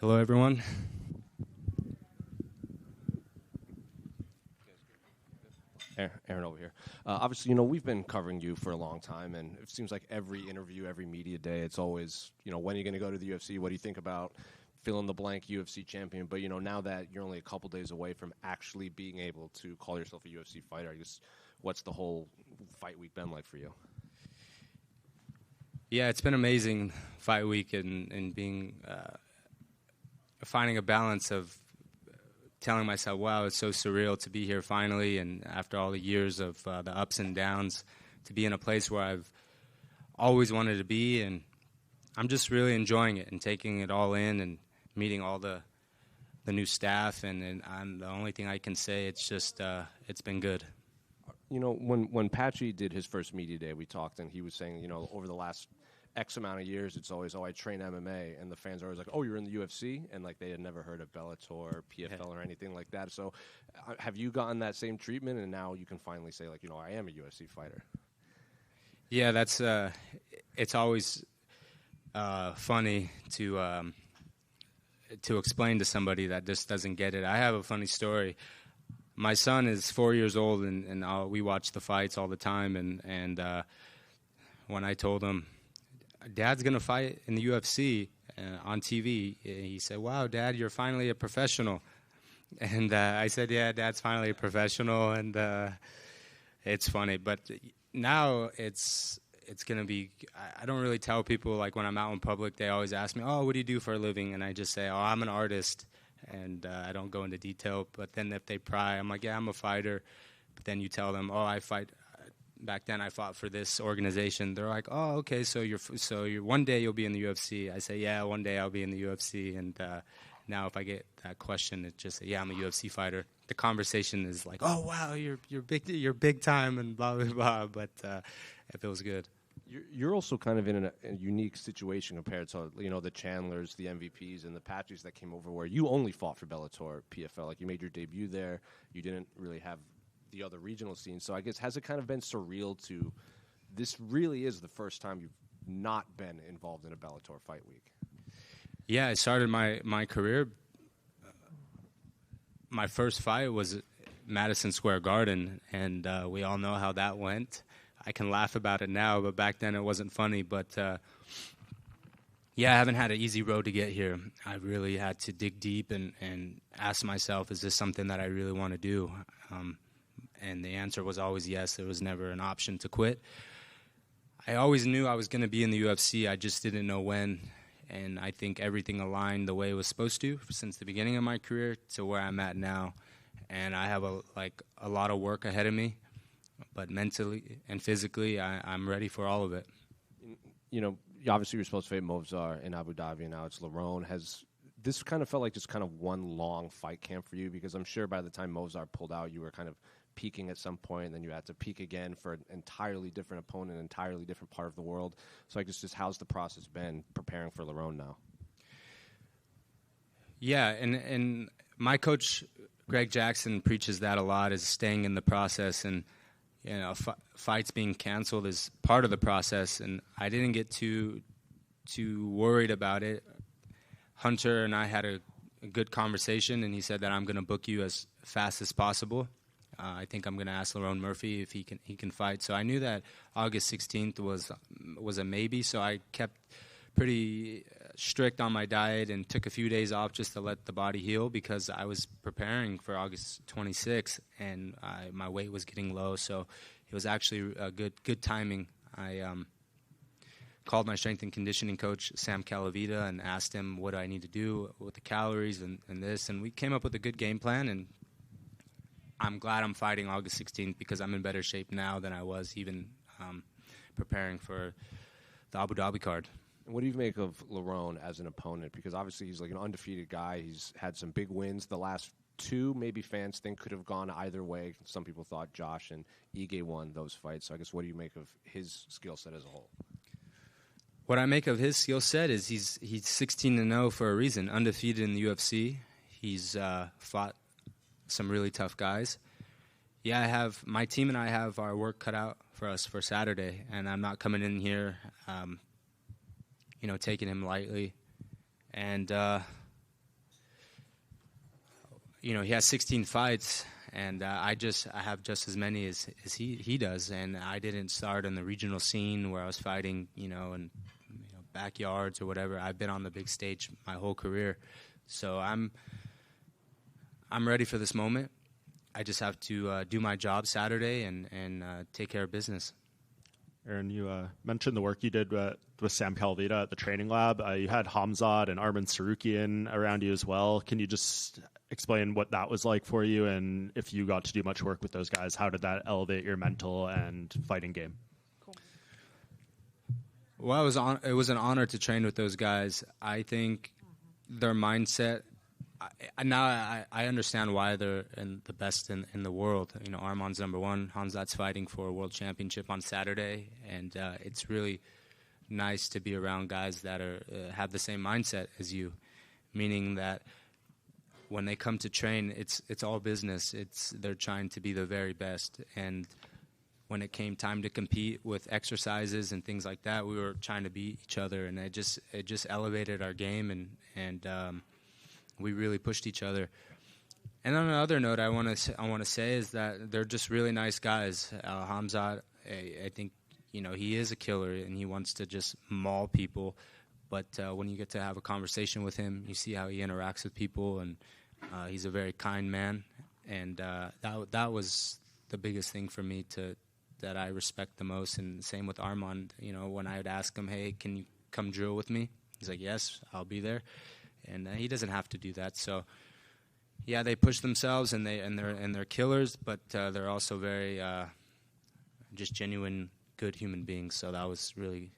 Hello, everyone. Aaron over here. Obviously, we've been covering you for a long time, and it seems like every interview, every media day, it's always, when are you going to go to the UFC? What do you think about fill in the blank UFC champion? But, now that you're only a couple days away from actually being able to call yourself a UFC fighter, I guess, what's the whole fight week been like for you? Yeah, it's been amazing fight week and being finding a balance of telling myself, wow, it's so surreal to be here finally, and after all the years of the ups and downs, to be in a place where I've always wanted to be, and I'm just really enjoying it and taking it all in and meeting all the new staff, and I'm the only thing I can say, it's just, it's been good. When Patchy did his first media day, we talked, and he was saying, over the last X amount of years, it's always, I train MMA, and the fans are always like, oh, you're in the UFC? And, they had never heard of Bellator, PFL, or anything like that. So have you gotten that same treatment, and now you can finally say, I am a UFC fighter? Yeah, that's it's always funny to explain to somebody that just doesn't get it. I have a funny story. My son is 4 years old, and we watch the fights all the time, and when I told him, Dad's going to fight in the UFC on TV. He said, wow, Dad, you're finally a professional. And I said, yeah, Dad's finally a professional. And it's funny. But now it's going to be, I don't really tell people, when I'm out in public, they always ask me, oh, what do you do for a living? And I just say, oh, I'm an artist. And I don't go into detail. But then if they pry, I'm like, yeah, I'm a fighter. But then you tell them, oh, I fight. Back then, I fought for this organization. They're like, "Oh, okay, so you're one day you'll be in the UFC." I say, "Yeah, one day I'll be in the UFC." And now, if I get that question, it's just, "Yeah, I'm a UFC fighter." The conversation is like, "Oh, wow, you're big time," and blah blah blah. But it feels good. You're also kind of in a unique situation compared to the Chandlers, the MVPs, and the Patches that came over, where you only fought for Bellator, PFL. You made your debut there. You didn't really have the other regional scenes. So I guess, has it kind of been surreal to, this really is the first time you've not been involved in a Bellator fight week? Yeah, I started my career. My first fight was Madison Square Garden, and we all know how that went. I can laugh about it now, but back then it wasn't funny. But yeah, I haven't had an easy road to get here. I really had to dig deep and ask myself, is this something that I really want to do? And the answer was always yes. There was never an option to quit. I always knew I was going to be in the UFC. I just didn't know when. And I think everything aligned the way it was supposed to since the beginning of my career to where I'm at now. And I have a lot of work ahead of me. But mentally and physically, I'm ready for all of it. Obviously you're supposed to fight Movzar in Abu Dhabi, and now it's Lerone. Has this kind of felt like just kind of one long fight camp for you? Because I'm sure by the time Movzar pulled out, you were kind of peaking at some point, and then you had to peak again for an entirely different opponent, an entirely different part of the world. So I guess just how's the process been preparing for Lerone now? Yeah, and my coach, Greg Jackson, preaches that a lot, is staying in the process, and fights being canceled is part of the process, and I didn't get too worried about it. Hunter and I had a good conversation, and he said that I'm going to book you as fast as possible. I think I'm going to ask Lerone Murphy if he can fight. So I knew that August 16th was a maybe. So I kept pretty strict on my diet and took a few days off just to let the body heal, because I was preparing for August 26th and my weight was getting low. So it was actually a good timing. I called my strength and conditioning coach, Sam Calavita, and asked him what I need to do with the calories and this. And we came up with a good game plan, and I'm glad I'm fighting August 16th because I'm in better shape now than I was even preparing for the Abu Dhabi card. What do you make of Lerone as an opponent? Because obviously he's an undefeated guy. He's had some big wins. The last two, maybe fans think, could have gone either way. Some people thought Josh and Ige won those fights. So I guess, what do you make of his skill set as a whole? What I make of his skill set is he's 16-0 for a reason, undefeated in the UFC. He's fought some really tough guys. Yeah, my team and I have our work cut out for us for Saturday, and I'm not coming in here, taking him lightly. And he has 16 fights, and I have just as many as he does, and I didn't start in the regional scene where I was fighting, in backyards or whatever. I've been on the big stage my whole career, so I'm ready for this moment. I just have to do my job Saturday and take care of business. Aaron, you mentioned the work you did with Sam Calvita at the training lab. You had Hamzat and Arman Sarukian around you as well. Can you just explain what that was like for you, and if you got to do much work with those guys, how did that elevate your mental and fighting game? Cool. Well, it was an honor to train with those guys. I think their mindset. I understand why they're the best in the world. Arman's number one. Hamzat's fighting for a world championship on Saturday, and it's really nice to be around guys that have the same mindset as you, meaning that when they come to train, it's all business. They're trying to be the very best, and when it came time to compete with exercises and things like that, we were trying to beat each other, and it just elevated our game, and we really pushed each other. And on another note, I want to say is that they're just really nice guys. Hamzat, I think, he is a killer and he wants to just maul people. But when you get to have a conversation with him, you see how he interacts with people, and he's a very kind man. And that was the biggest thing for me that I respect the most. And same with Armand. When I would ask him, "Hey, can you come drill with me?" He's like, "Yes, I'll be there." And he doesn't have to do that. So, yeah, they push themselves and they're killers, but they're also very just genuine, good human beings. So that was really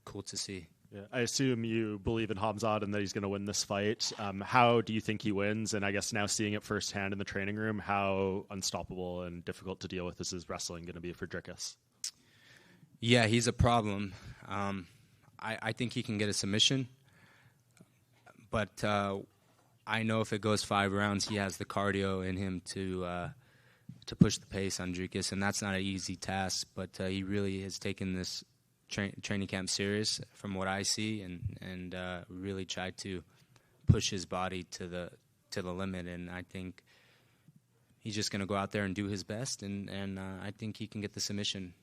cool to see. Yeah, I assume you believe in Hamzat and that he's going to win this fight. How do you think he wins? And I guess now seeing it firsthand in the training room, how unstoppable and difficult to deal with is his wrestling going to be for Dricus? Yeah, he's a problem. I think he can get a submission. But I know if it goes 5 rounds, he has the cardio in him to push the pace on Dricus, and that's not an easy task. But he really has taken this training camp serious, from what I see, and really tried to push his body to the limit. And I think he's just going to go out there and do his best, and I think he can get the submission.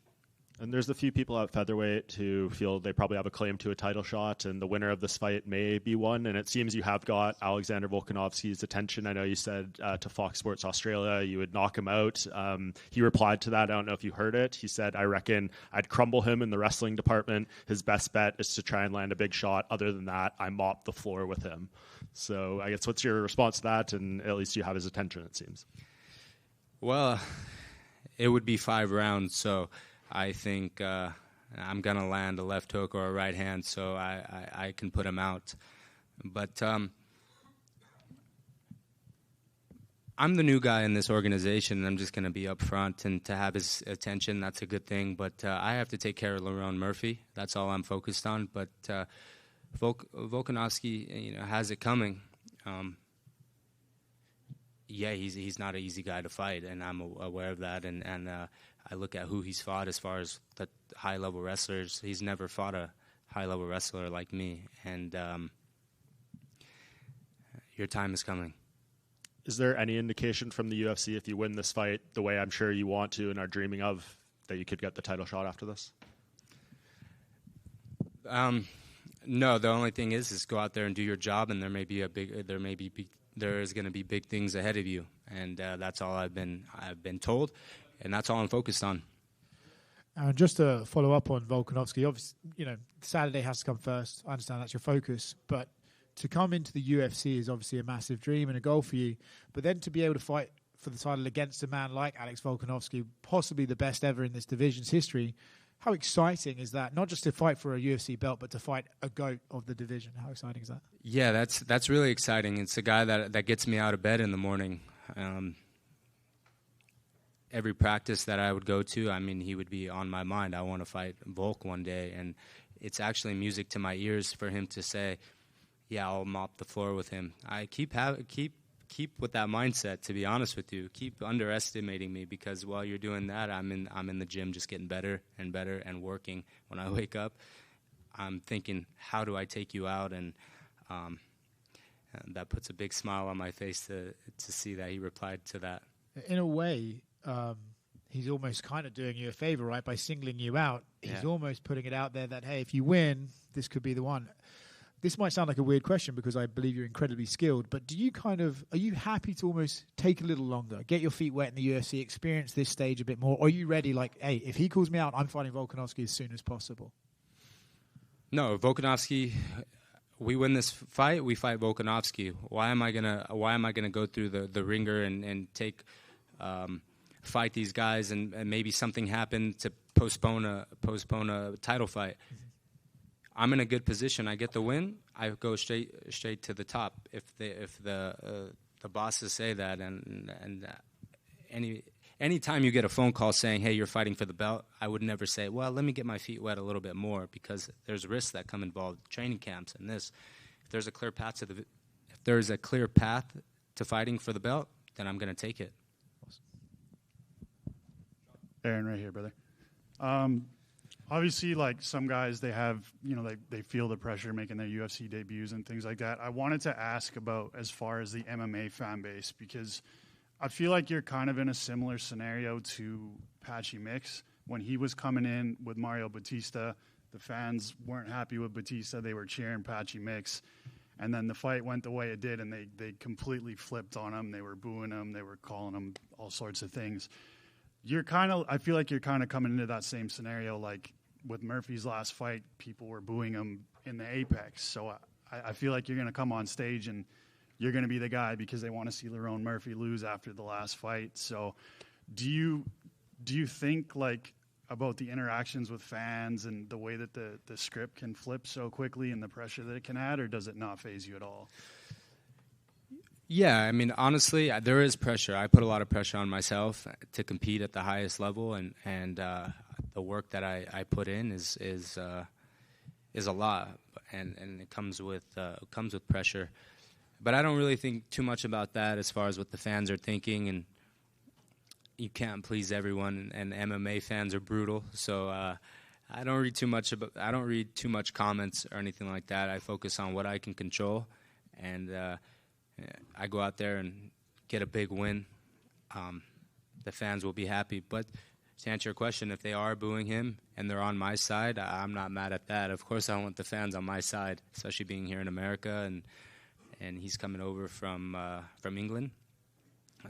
And there's a few people at featherweight who feel they probably have a claim to a title shot, and the winner of this fight may be one. And it seems you have got Alexander Volkanovski's attention. I know you said to Fox Sports Australia you would knock him out. He replied to that. I don't know if you heard it. He said, "I reckon I'd crumble him in the wrestling department. His best bet is to try and land a big shot. Other than that, I mop the floor with him." So I guess what's your response to that? And at least you have his attention, it seems. Well, it would be 5 rounds, so I think I'm going to land a left hook or a right hand, so I can put him out. But I'm the new guy in this organization, and I'm just going to be up front. And to have his attention, that's a good thing. But I have to take care of Lerone Murphy. That's all I'm focused on. But Volkanovski, has it coming. Yeah, he's not an easy guy to fight, and I'm aware of that. And I look at who he's fought as far as the high-level wrestlers. He's never fought a high-level wrestler like me, and your time is coming. Is there any indication from the UFC, if you win this fight the way I'm sure you want to and are dreaming of, that you could get the title shot after this? No, the only thing is go out there and do your job, and there is going to be big things ahead of you, and that's all I've been told. And that's all I'm focused on. Just to follow up on Volkanovski, obviously, Saturday has to come first. I understand that's your focus, but to come into the UFC is obviously a massive dream and a goal for you. But then to be able to fight for the title against a man like Alex Volkanovski, possibly the best ever in this division's history, how exciting is that? Not just to fight for a UFC belt, but to fight a GOAT of the division. How exciting is that? Yeah, that's really exciting. It's a guy that gets me out of bed in the morning. Every practice that I would go to, he would be on my mind. I want to fight Volk one day, and it's actually music to my ears for him to say, "Yeah, I'll mop the floor with him." I keep with that mindset. To be honest with you, keep underestimating me, because while you're doing that, I'm in the gym just getting better and better and working. When I wake up, I'm thinking, how do I take you out? And that puts a big smile on my face to see that he replied to that. In a way, he's almost kind of doing you a favor, right? By singling you out, he's almost putting it out there that, hey, if you win, this could be the one. This might sound like a weird question because I believe you're incredibly skilled, but are you happy to almost take a little longer, get your feet wet in the UFC, experience this stage a bit more? Or are you ready, like, hey, if he calls me out, I'm fighting Volkanovski as soon as possible? No, Volkanovski, we win this fight, we fight Volkanovski. Why am I gonna go through the ringer and take fight these guys and maybe something happened to postpone a title fight? I'm in a good position. I get the win. I go straight to the top. If the bosses say that, and any time you get a phone call saying, "Hey, you're fighting for the belt," I would never say, "Well, let me get my feet wet a little bit more," because there's risks that come involved, training camps and this. If there's a clear path to fighting for the belt, then I'm going to take it. Aaron, right here, brother. Obviously, like some guys, they have, they feel the pressure making their UFC debuts and things like that. I wanted to ask about as far as the MMA fan base, because I feel like you're kind of in a similar scenario to Patchy Mix. When he was coming in with Mario Batista, the fans weren't happy with Batista. They were cheering Patchy Mix. And then the fight went the way it did, and they completely flipped on him. They were booing him. They were calling him all sorts of things. I feel like you're kind of coming into that same scenario, like with Murphy's last fight, people were booing him in the apex. So I feel like you're going to come on stage and you're going to be the guy because they want to see Lerone Murphy lose after the last fight. So do you think like about the interactions with fans and the way that the script can flip so quickly and the pressure that it can add, or does it not faze you at all? Yeah, I mean, honestly, there is pressure. I put a lot of pressure on myself to compete at the highest level, and the work that I put in is a lot, and it comes with pressure. But I don't really think too much about that as far as what the fans are thinking, and you can't please everyone, and MMA fans are brutal. So I don't read too much comments or anything like that. I focus on what I can control, and I go out there and get a big win. The fans will be happy. But to answer your question, if they are booing him and they're on my side, I'm not mad at that. Of course, I want the fans on my side, especially being here in America, and he's coming over from England.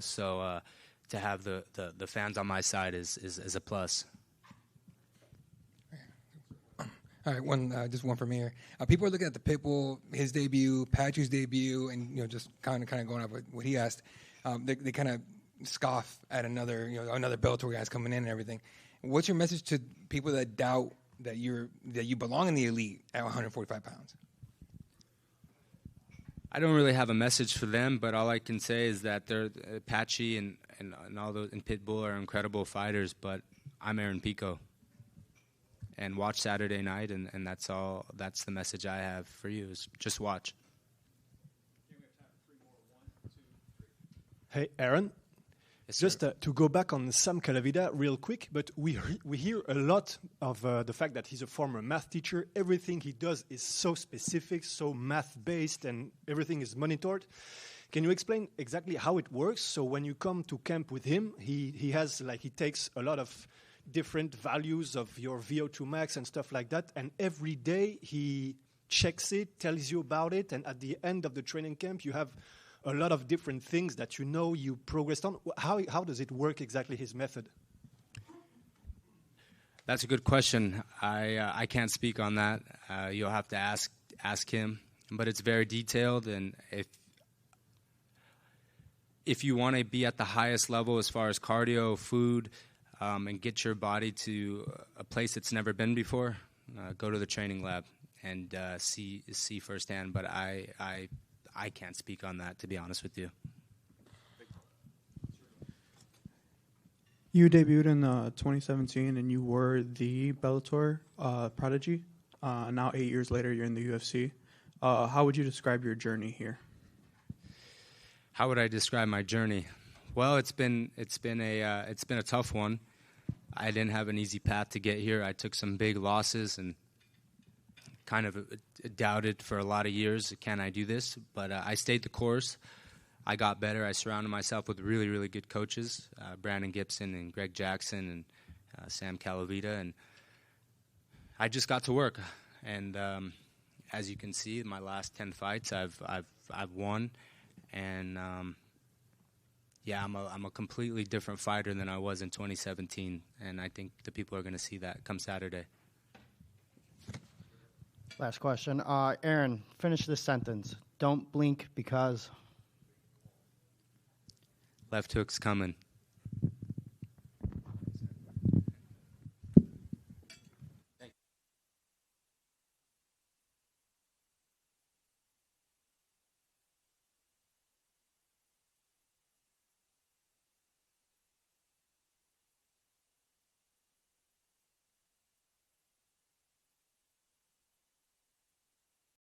So to have the fans on my side is a plus. All right, just one from here. People are looking at the Pitbull, his debut, Patchy's debut, and just kind of going off what he asked. They kind of scoff at another Bellator guys coming in and everything. What's your message to people that doubt that you belong in the elite at 145 pounds? I don't really have a message for them, but all I can say is that they're Patchy and all those and Pitbull are incredible fighters, but I'm Aaron Pico. And watch Saturday night, and that's all. That's the message I have for you, is just watch. Hey, Aaron. Yes, just to go back on Sam Calavida real quick, but we hear a lot of the fact that he's a former math teacher. Everything he does is so specific, so math-based, and everything is monitored. Can you explain exactly how it works? So when you come to camp with him, he takes a lot of different values of your VO2 max and stuff like that, and every day he checks it, tells you about it, and at the end of the training camp you have a lot of different things that you progressed on. How does it work exactly, his method? That's a good question. I can't speak on that. You'll have to ask him, but it's very detailed, and if you want to be at the highest level as far as cardio, food, and get your body to a place it's never been before, go to the training lab and see firsthand. But I can't speak on that, to be honest with you. You debuted in 2017, and you were the Bellator prodigy. Now 8 years later, you're in the UFC. How would you describe your journey here? How would I describe my journey? Well, it's been a tough one. I didn't have an easy path to get here. I took some big losses and kind of doubted for a lot of years, can I do this? But I stayed the course. I got better. I surrounded myself with really, really good coaches, Brandon Gibson and Greg Jackson and Sam Calavita, and I just got to work. And as you can see, my last 10 fights, I've won, and yeah, I'm a completely different fighter than I was in 2017, and I think the people are going to see that come Saturday. Last question. Aaron, finish this sentence. Don't blink because... Left hook's coming.